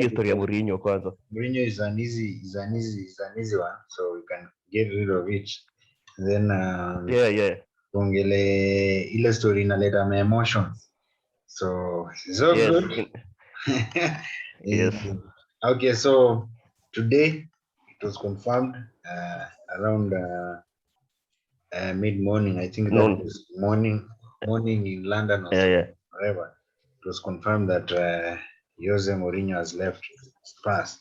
history ya Mourinho kwanza. Mourinho is an easy one, so we can get rid of it. Then Tongele ile story inaleta my emotions. So good. Yes. Okay, so today it was confirmed around mid-morning. I think that was morning in London or whatever. It was confirmed that Jose Mourinho has left Spurs.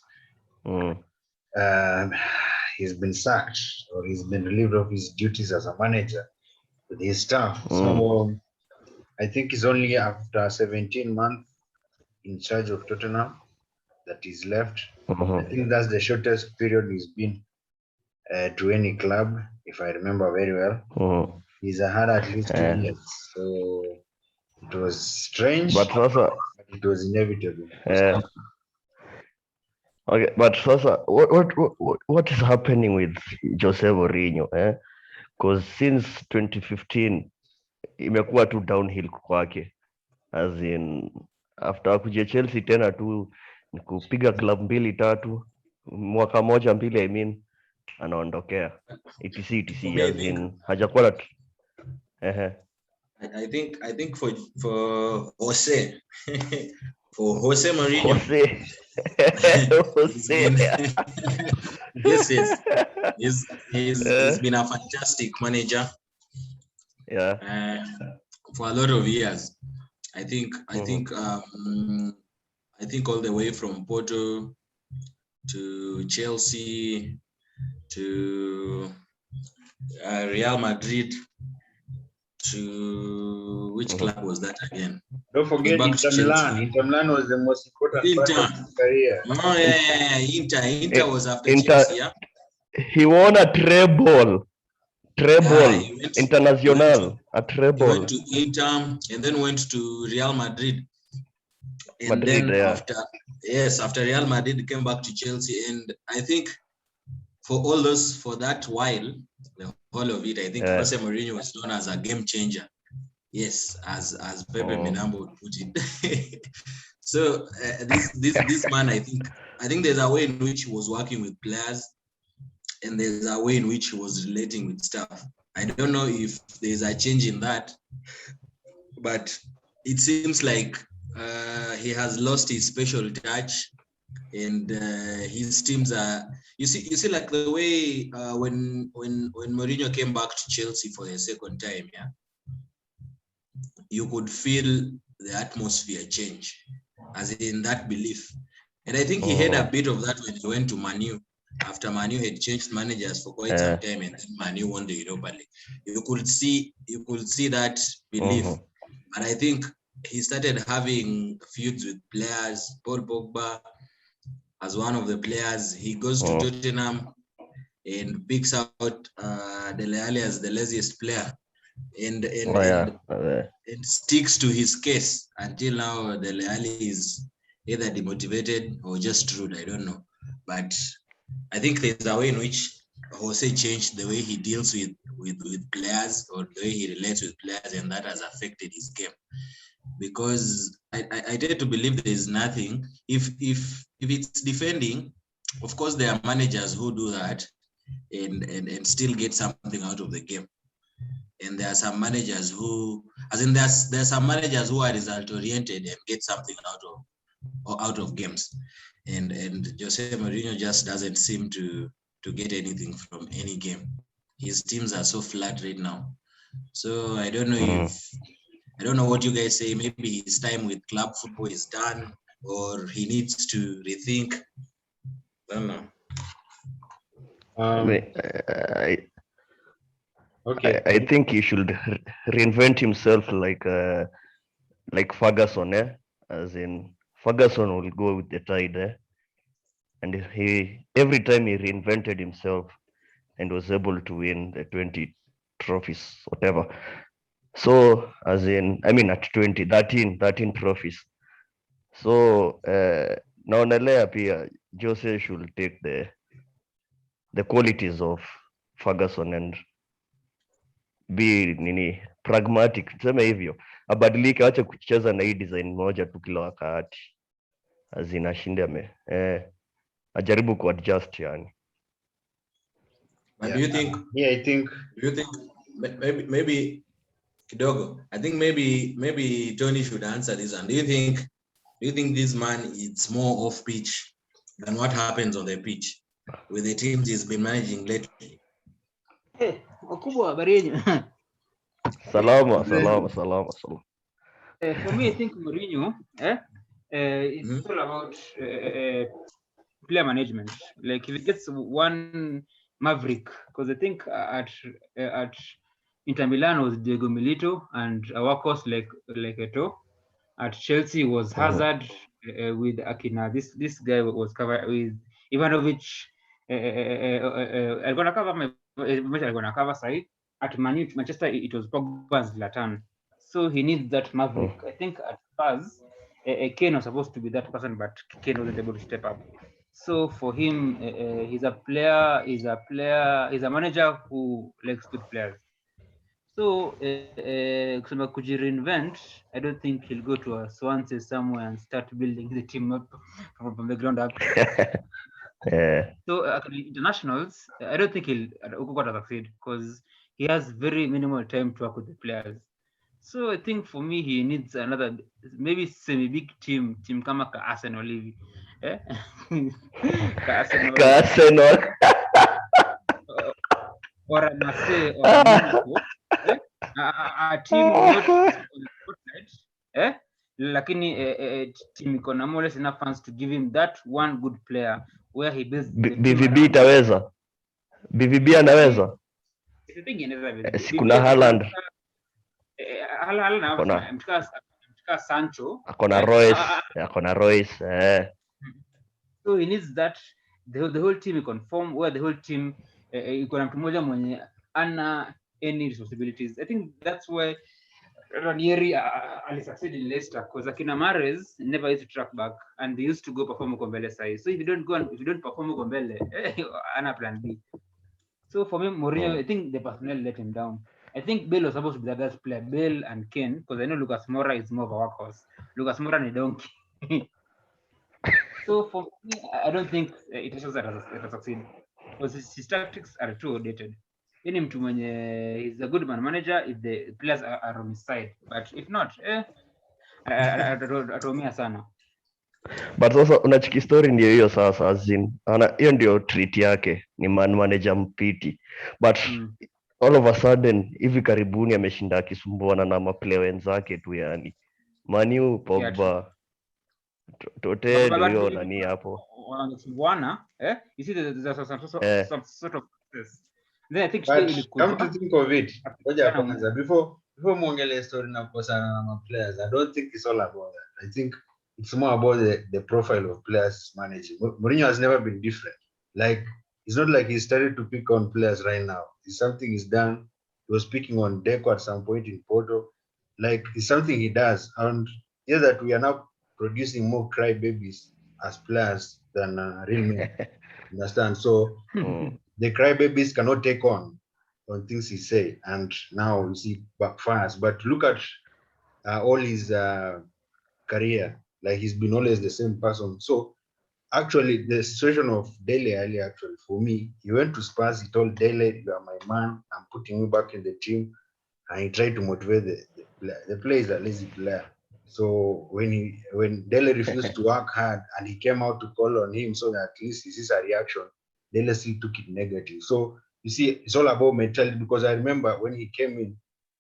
He's been sacked, or he's been relieved of his duties as a manager with his staff. So I think it's only after 17 months in charge of Tottenham that he's left. I think that's the shortest period he's been to any club, if I remember very well. He's had at least 2 years. So it was strange, but also, it was inevitable. Okay, but Sasa, what is happening with Jose Mourinho? Because since 2015 imekuwa tu downhill kwake, as in after kuja Chelsea tena tu ni kupiga club 2-3 mwaka moja 2, I mean, anaondokea etc as in hajakuwa I think for Jose for Jose Mourinho, he's been a fantastic manager. For a lot of years. I think all the way from Porto to Chelsea to Real Madrid to which club was that again? Don't forget Inter Milan. Inter Milan was the most important part of his career. Oh yeah. Inter was after Chelsea. Yeah? He won a treble. International, a treble. He went to Inter and then went to Real Madrid. And then after Real Madrid, came back to Chelsea. And I think for that while, the whole of it, I think Jose Mourinho was known as a game changer. Yes, as Pepe Minambo would put it. So this man, I think there's a way in which he was working with players, and there's a way in which he was relating with staff. I don't know if there's a change in that, but it seems like he has lost his special touch, and his teams are. You see, like the way when Mourinho came back to Chelsea for the second time, yeah, you could feel the atmosphere change, as in that belief. And I think he had a bit of that when he went to Man U. After Man U had changed managers for quite some time, and then Man U won the Europa League, you could see that belief. But I think he started having feuds with players. Paul Pogba, as one of the players, he goes to Tottenham and picks out Dele Alli as the laziest player, and sticks to his case until now. Dele Alli is either demotivated or just rude. I don't know, but I think there's a way in which Jose changed the way he deals with players, or the way he relates with players, and that has affected his game. Because I tend to believe there is nothing. If it's defending, of course there are managers who do that and still get something out of the game. And there are some managers who, as in there's some managers who are result oriented and get something out of games. And Jose Mourinho just doesn't seem to get anything from any game. His teams are so flat right now. So I don't know I don't know what you guys say. Maybe his time with club football is done, or he needs to rethink. I don't know. I think he should reinvent himself like Ferguson, as in Ferguson will go with the tide, and he every time he reinvented himself and was able to win the 20 trophies, whatever. So as in, I mean, at 13 trophies. So naonelea pia Jose should take the qualities of Ferguson and be pragmatic, tuseme hivyo, abadilike, acha kucheza na hii design moja tu kila wakati. as in ashinde ajaribu kuadjust yani. But do you think? Yeah, I think. Do you think maybe kidogo? I think maybe Tony should answer this. And do you think this man is more off pitch than what happens on the pitch with the teams he's been managing lately? Wakubwa habari yenu. Salama. For me, I think Mourinho, it's all about player management. Like if it gets one maverick, because I think at Inter Milan was Diego Milito and Awakos like Eto'o. At Chelsea was Hazard with Akina. This guy was covered with Ivanovic. I'm gonna cover side. At Manchester, it was Pogba's Zlatan. So he needs that maverick. I think at Spurs, Kane was supposed to be that person, but Kane wasn't able to step up. So for him, he's a manager who likes good players. So kusema kujireinvent, I don't think he'll go to a Swansea somewhere and start building the team up from the ground up. So internationals, I don't think he'll succeed because he has very minimal time to work with the players. So I think for me, he needs another, maybe semi-big team kama ka Arsenal hivi. Arsenal. Or a Marseille or a Monaco. A team not on the spotlight, lakini team iko na more or less enough fans to give him that one good player where he builds BVB itaweza. BVB anaweza. Kuna Haaland. Mtika Sancho. Akona Royce. So he needs that the whole team conform where the whole team iko na mtu mmoja mwenye ana any responsibilities. I think that's why Ranieri succeeded in Leicester because Akina Mahrez never used to track back and they used to go perform Kombele side. So if you don't perform Kombele, ana plan B. So for me, Mourinho, I think the personnel let him down. I think Bale was supposed to be the best player, Bale and Kane, because I know Lucas Moura is more of a workhorse. Lucas Moura is a donkey. So for me, I don't think it shows that it will succeed because his tactics are too outdated. Any mtu mwenye is a good man manager if the players are on his side, but if not, ataumia sana. But sasa unachiki story ndio hiyo sasa azin. Hiyo ndio treat yake ni man manager mpiti. But all of a sudden hivi karibuni ameshinda akisumbuana na maplayer wenzake tu yani. Manu, Pogba, Tote ndio nani hapo. Wanasumbuana, you see there's some sort of process. Then I think come to think of it, before muongele story na kukosana na ma players, I don't think it's all about that. I think it's more about the profile of players managing. Mourinho has never been different. Like it's not like he started to pick on players right now. It's something he's done. He was picking on Deco at some point in Porto. Like it's something he does. And yeah, that we are now producing more crybabies as players than real men. Understand? So the crybabies cannot take on things he say, and now you see backfires. But look at all his career, like he's been always the same person. So actually, the situation of Dele Alli, actually for me, he went to Spurs. He told Dele, "You are my man. I'm putting you back in the team," and he tried to motivate the player. The player is a lazy player. So when Dele refused to work hard and he came out to call on him so that at least he sees a reaction, Dele still took it negative. So you see, it's all about mentality, because I remember when he came in,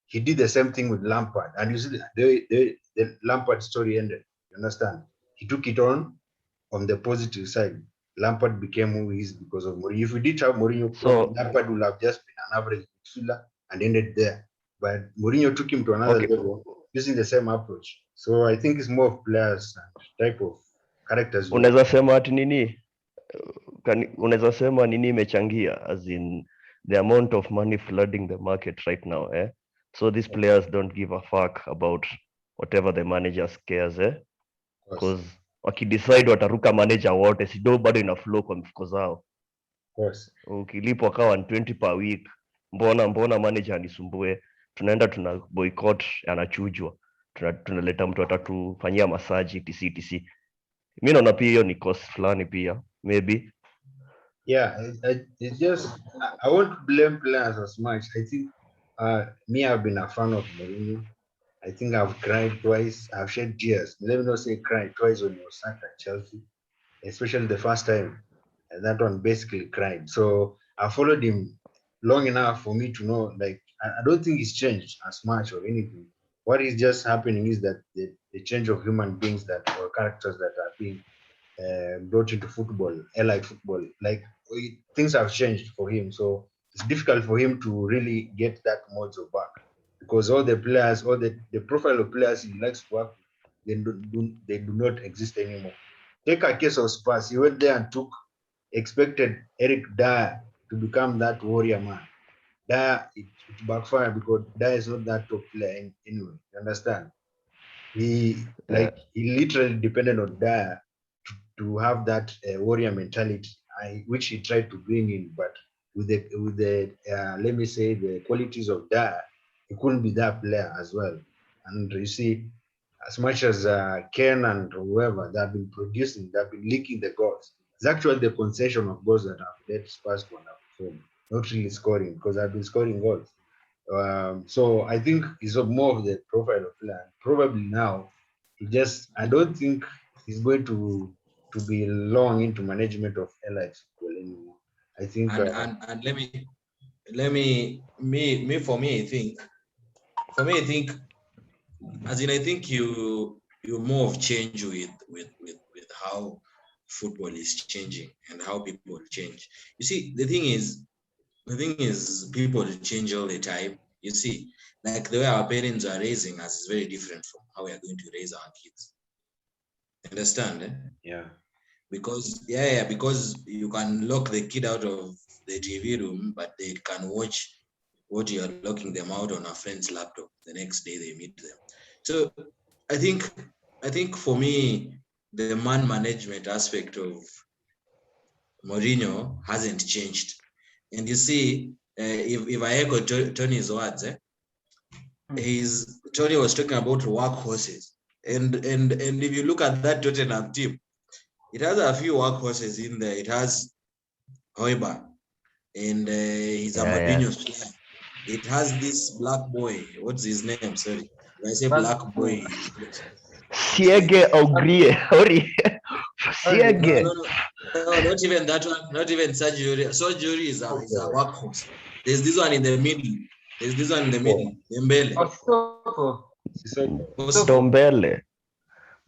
he did the same thing with Lampard, and you see the Lampard story ended. You understand? He took it on the positive side. Lampard became who he is because of Mourinho. If we did have Mourinho, so Lampard would have just been an average midfielder and ended there. But Mourinho took him to another level using the same approach. So I think it's more of players and type of characters. Unaweza sema ati nini? Unaweza sema nini imechangia as in the amount of money flooding the market right now, So these players don't give a fuck about whatever the manager cares, because wakidecide wataruka manager wote, sido bado ina flow kwa mifuko zao. Ukilipwa kwa 120 per week, mbona manager anisumbue? Tunaenda tuna boycott, anachujwa. Tunaleta mtu atatufanyia massage TC. mi naona pia hiyo ni cost fulani pia maybe. Yeah, it's just I won't blame players as much. I think me, I've been a fan of Mourinho. I think I've cried twice. I've shed tears. Let me not say cried twice when he was sacked at Chelsea, especially the first time. And that one basically cried. So I followed him long enough for me to know, like, I don't think he's changed as much or anything. What is just happening is that the change of human beings that or characters that are being brought into football, allied football, like things have changed for him. So it's difficult for him to really get that mojo back because all the players, all the profile of players he likes to work with, they do not exist anymore. Take a case of Spurs. He went there and expected Eric Dyer to become that warrior man. Dyer, it backfired because Dyer is not that top player anyway. You understand? He literally depended on Dyer to have that warrior mentality, which he tried to bring in, but with the let me say the qualities of Dyer, he couldn't be that player as well. And you see, as much as Ken and whoever they've been producing, they've been leaking the goals. It's actually the concession of goals that have led Spurs to underperform, not really scoring because I've been scoring goals. So I think it's more of the profile of player. Probably now, I don't think he's going to be long into management of allied football anymore. I think. And for me, I think, as in, I think you more of change with how football is changing and how people change. You see, the thing is people change all the time. You see, like the way our parents are raising us is very different from how we are going to raise our kids. Understand? Eh? Yeah. Because you can lock the kid out of the TV room, but they can watch what you're locking them out on a friend's laptop. The next day they meet them. So I think for me, the man management aspect of Mourinho hasn't changed. And you see, if I echo Tony's words, Tony was talking about workhorses. And if you look at that Tottenham team, it has a few workhorses in there. It has Hoiberg, and he's a Mourinho's player. It has this black boy. What's his name? Sorry, when I say black boy. Siege Ogrie. Siege. No, not even that one. Not even surgery. Surgery is a workhorse. There's this one in the middle. Dembele.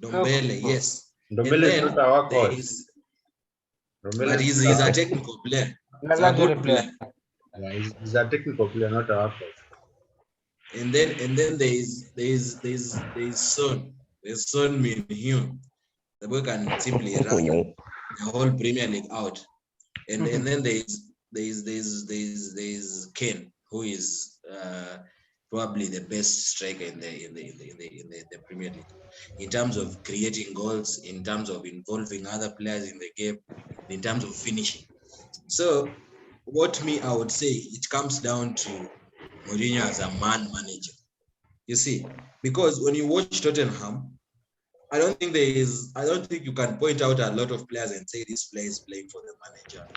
Dombele, yes. Dombele is not a workhorse. But he's a technical player. He's a good player. Yeah, he's a technical player, not a workhorse. And then there's Son. There's Son Min-hyun. The boy can simply run the whole Premier League out. And then there's Ken, who is probably the best striker in the Premier League in terms of creating goals, in terms of involving other players in the game, in terms of finishing. So I would say it comes down to Mourinho as a man manager. You see, because when you watch Tottenham, I don't think you can point out a lot of players and say this player is playing for the manager.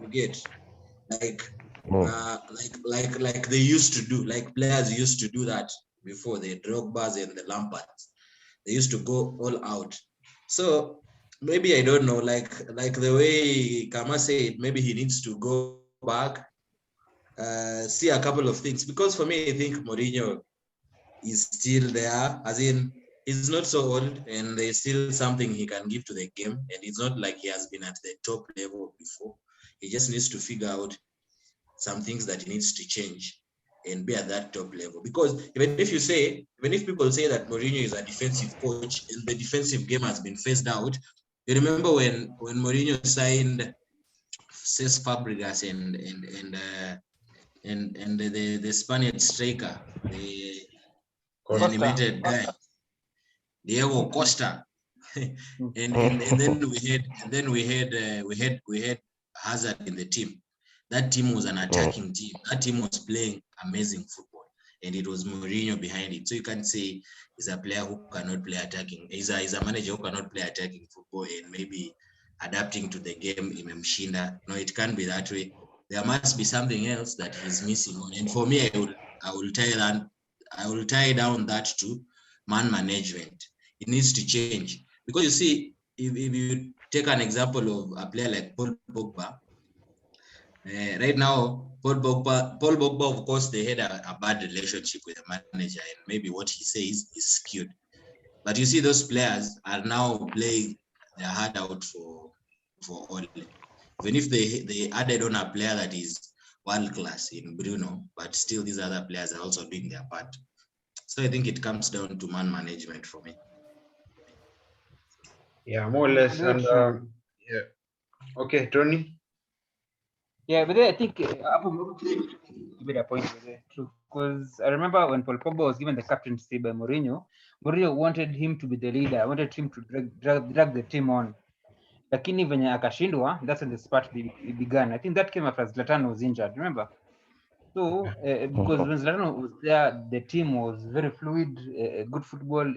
You get like they used to do, like players used to do that before, the Drogbas and the Lampards. They used to go all out. So maybe, I don't know, like the way Kama said, maybe he needs to go back, see a couple of things. Because for me, I think Mourinho is still there, as in he's not so old and there's still something he can give to the game. And it's not like he has been at the top level before. He just needs to figure out some things that he needs to change and be at that top level. Because even if people say that Mourinho is a defensive coach and the defensive game has been phased out, you remember when Mourinho signed Cesc Fabregas and the Spanish striker, the animated guy, Diego Costa, and then we had Hazard in the team. That team was an attacking team. That team was playing amazing football. and it was Mourinho behind it. So you can't say he's a player who cannot play attacking. He's a manager who cannot play attacking football and maybe adapting to the game in Mshinda. No, it can't be that way. There must be something else that he's missing on. And for me, I will tie down that to man management. It needs to change. Because you see, if you take an example of a player like Paul Pogba, right now, Paul Pogba, of course, they had a bad relationship with the manager, and maybe what he says is skewed. But you see, those players are now playing their heart out for Ole. Even if they added on a player that is world class in Bruno, but still these other players are also doing their part. So I think it comes down to man management for me. Yeah, more or less. And yeah. Okay, Tony. Yeah, but then I think you made a point there, true. Because I remember when Paul Pogba was given the captaincy by Mourinho, Mourinho wanted him to be the leader, wanted him to drag the team on. Lakini venye akashindwa, that's when the spat began. I think that came after Zlatan was injured, remember? So, because when Zlatan was there, the team was very fluid, good football,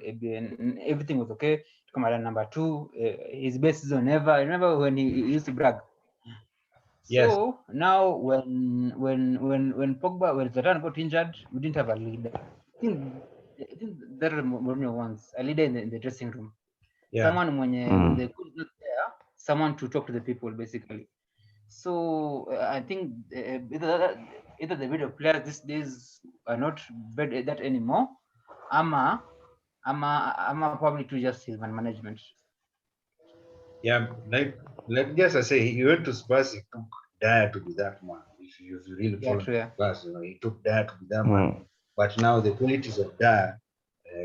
everything was okay. To come at number 2, his best season ever. I remember when he used to brag. Yes. So now when Pogba, when Zlatan got injured, we didn't have a leader. I think that was Mourinho wants, a leader in the dressing room. Yeah. Someone when the coach is not there, someone to talk to the people basically. So I think either the video players these days are not bad at that anymore. Ama probably to just his management. Yeah, like just I say, he went to Spurs, he took Dyer to be that man. If you really follow Spurs, you know, he took Dyer to be that man. But now the qualities of Dyer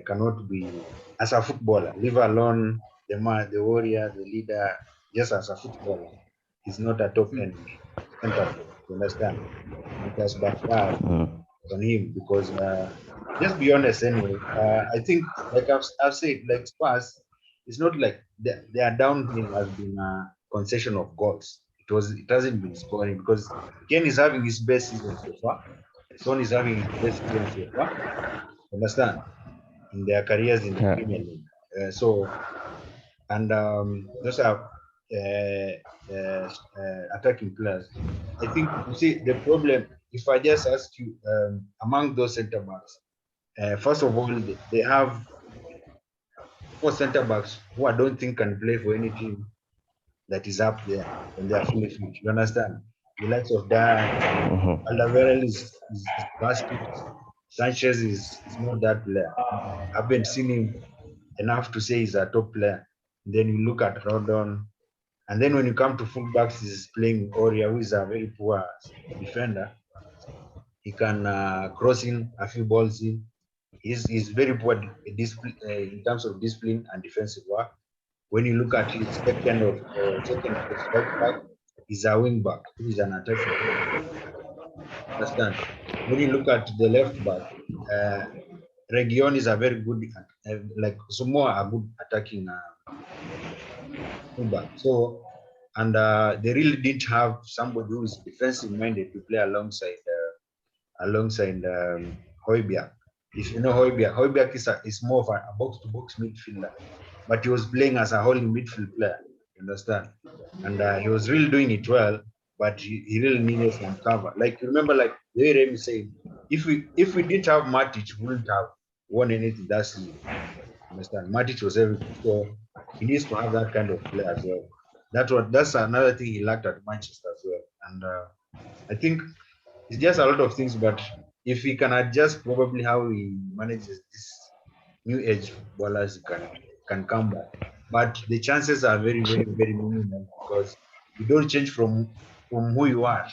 cannot be as a footballer, leave alone the man, the warrior, the leader, just as a footballer. He's not a top end center, you understand? It has backfired on him because just be honest anyway. I think like I've said, like Spurs, it's not like their downhill has been a concession of goals. It hasn't been scoring because Ken is having his best season so far. Son is having his best season so far. Understand? In their careers in the Premier League. And those are attacking players. I think you see the problem. If I just ask you, among those centre backs, first of all, they have 4 centre backs who I don't think can play for any team that is up there when they are fully fit. You understand? The likes of Dyer, Alderweireld is basket. Sanchez is not that player. I haven't seen him enough to say he's a top player. Then you look at Rodon, and then when you come to fullbacks, he's playing Oria, who is a very poor defender. He can cross in a few balls in. He's very poor in terms of discipline and defensive work. When you look at his second right back, he's a wing back, who is an attacking. Understand? When you look at the left back, Region is a very good, like Samoa, a good attacking fullback. So, and they really didn't have somebody who is defensive minded to play alongside Højbjerg. If you know Højbjerg is more of a box-to-box midfielder, but he was playing as a holding midfield player. You understand? And he was really doing it well, but he really needed some cover. Like remember, like the way Remy said, if we didn't have Matic, we wouldn't have won anything that season. Understand? Matic was everything, so he needs to have that kind of player as well. That's another thing he lacked at Manchester as well. And I think it's just a lot of things, but if he can adjust probably how he manages this new age footballers, can come back. But the chances are very, very, very minimal because you don't change from who you are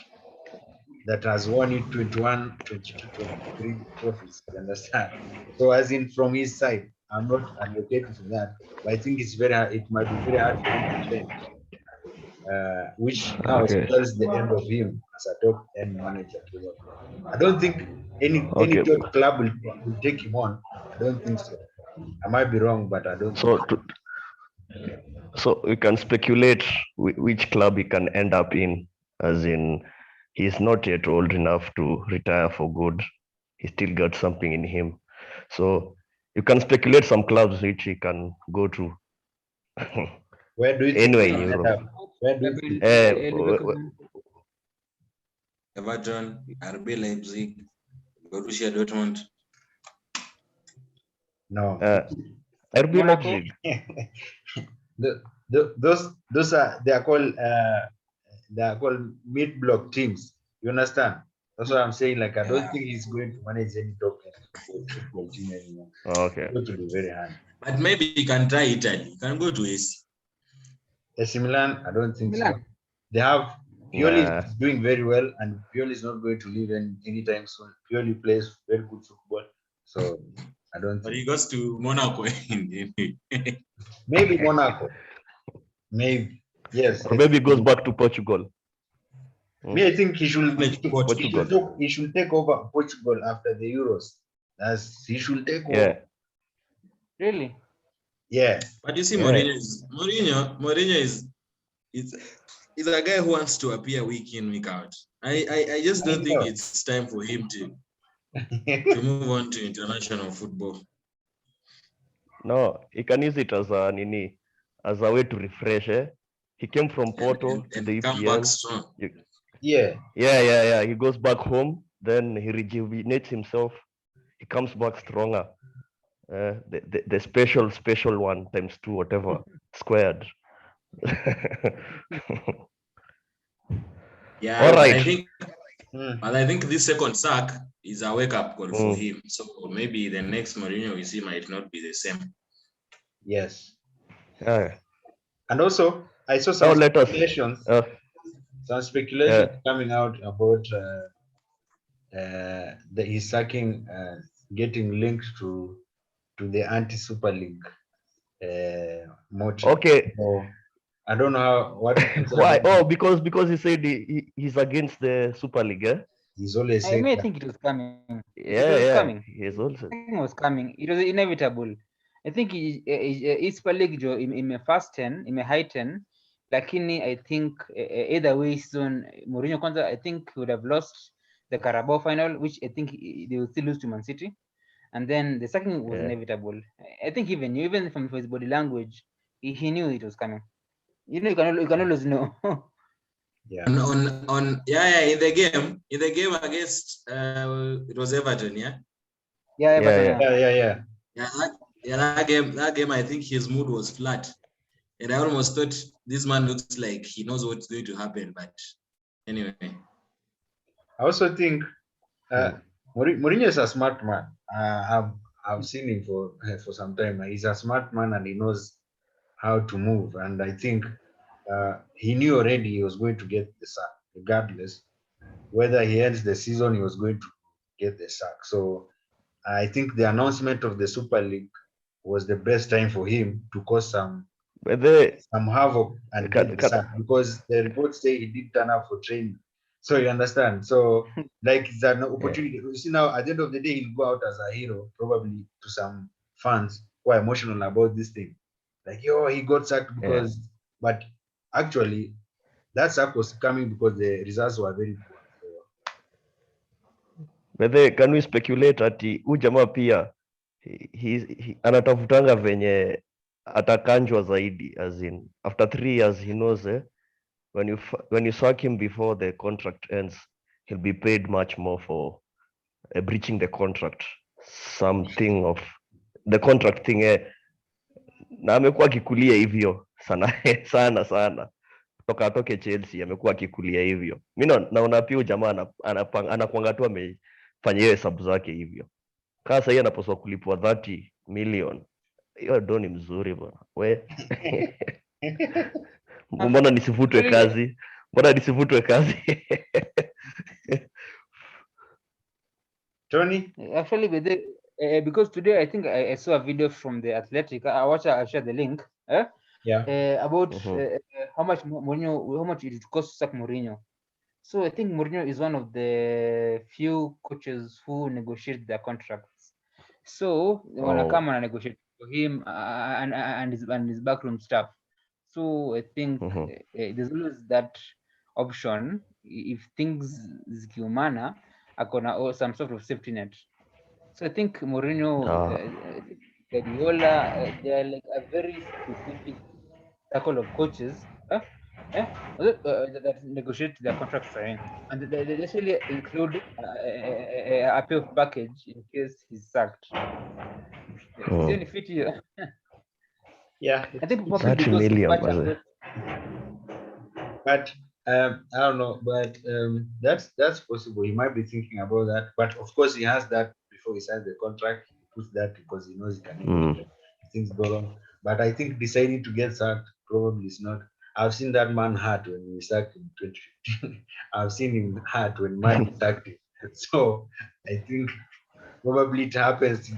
that has won it 21, 22, 23 trophies. You understand? So as in from his side, I'm not advocating for that, but I think it might be very hard for him to change. Which now spells the end of him as a top end manager. I don't think any top club will take him on. I don't think so. I might be wrong, but I don't think so. So we can speculate which club he can end up in, as in he's not yet old enough to retire for good. he still got something in him. So you can speculate some clubs which he can go to. Where do you think Anyway, he'll in end Europe. up? Where do you think? Everton, RB Leipzig, Borussia Dortmund. No. RB Monaco? Leipzig. Those are they are called mid-block teams. You understand? That's what I'm saying. Like I don't think he's going to manage any top football team anymore. Okay. It's going to be very hard. But maybe you can try Italy. You can go to AC. AC Milan, I don't think so. Milan. They have Pioli Nah. is doing very well, and Pioli is not going to leave anytime soon. Pioli plays very good football, so I don't But think. he goes to Monaco. Maybe Monaco. Maybe. Yes. Or maybe he goes back to Portugal. Me, I think he should Portugal. he should take over Portugal after the Euros. He should take over. Yeah. Really? Yeah. But you see, Yeah. Mourinho is a guy who wants to appear week in, week out. I just don't think it's time for him to move on to international football. No, he can use it as a way to refresh. He came from Porto to the come EPL. back strong. Yeah. He goes back home, then he rejuvenates himself. He comes back stronger. The special one times 2, whatever, squared. Yeah, all right. But I think this second sack is a wake-up call for him. So maybe the next Mourinho we see might not be the same. Yes. Yeah. And also, I saw some speculations. Some speculation coming out about his sacking getting linked to the anti-Super League motive. Okay. So, I don't know what. Why? Oh, because he said he's against the Super League. He's always saying. I may think it was coming. Coming. He's also. It was coming. It was inevitable. I think Super League in a high 10. Lakini I think either way season Mourinho kwanza I think would have lost the Carabao final, which I think they will still lose to Man City, and then the second was inevitable. I think even from his body language, he knew it was coming. You know, you can always know. Yeah. In the game against it was Everton, yeah. Yeah. That game I think his mood was flat. And I almost thought this man looks like he knows what's going to happen, but anyway. I also think Mourinho is a smart man. I've seen him for some time. He's a smart man and he knows how to move. And I think he knew already he was going to get the sack, regardless whether he ends the season. He was going to get the sack. So I think the announcement of the Super League was the best time for him to cause some havoc and get the sack, because the reports say he did turn up for training. So you understand. So like it's an opportunity. You see, now at the end of the day, he'll go out as a hero, probably to some fans who are emotional about this thing. Like, yo, he got sacked because, but actually, that sack was coming because the results were very poor. But can we speculate ati huyu jamaa pia he anatafutanga venye atakanjwa zaidi, as in after 3 years he knows when you sack him before the contract ends, he'll be paid much more for breaching the contract, something of the contract thing na amekuwa akikulia hivyo sana toka atoke Chelsea, amekuwa akikulia hivyo. Mimi naona pia jamaa anakuanga tu amefanya hiyo hesabu zake hivyo. Kama sasa anapaswa kulipwa 30 million, hiyo doni mzuri bwana. We mbona nisivutwe kazi? Tony? Actually, because today I think I saw a video from the Athletic. I'll share the link. About how much it costs to sack Mourinho. So I think Mourinho is one of the few coaches who negotiate their contracts. So wanna come and negotiate for him and his backroom staff. So I think there's always that option if things zikiumana, akona some sort of safety net. So I think Mourinho, Guardiola, they are like a very specific circle of coaches that negotiate their contracts, and they actually include a pay of package in case he's sacked. It's only fit here. Yeah, I think probably 30 because he's million, much was it? under. but I don't know, but that's possible. He might be thinking about that, but of course he has that before he signs the contract. He puts that because he knows he can negotiate if things go wrong. But I think deciding to get sacked probably is not. I've seen that man hurt when we sacked in 2015. I've seen him hurt when man sacked him. So I think probably it happens.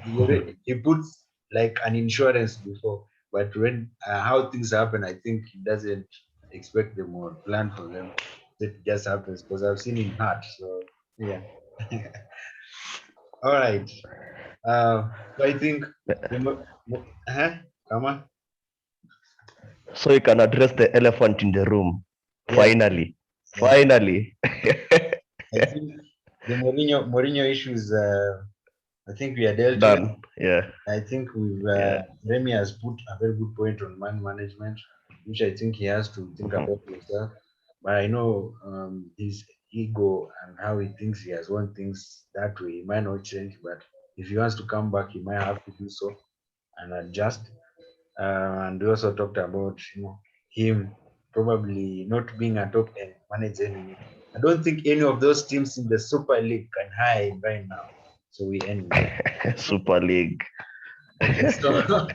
He puts like an insurance before, but when how things happen, I think he doesn't expect them or plan for them. It just happens because I've seen him hurt. So yeah. All right. So I think come on. So you can address the elephant in the room. Yeah. Finally. Yeah. Finally. I think the Mourinho issues. I think we are dealt with. Done. Yeah. I think we've Remy has put a very good point on man management, which I think he has to think about himself. But I know his ego and how he thinks he has won things that way, he might not change. But if he wants to come back, he might have to do so and adjust. And we also talked about him probably not being a top end manager anymore. I don't think any of those teams in the Super League can hire him right now. So we end there. Super League. Okay, so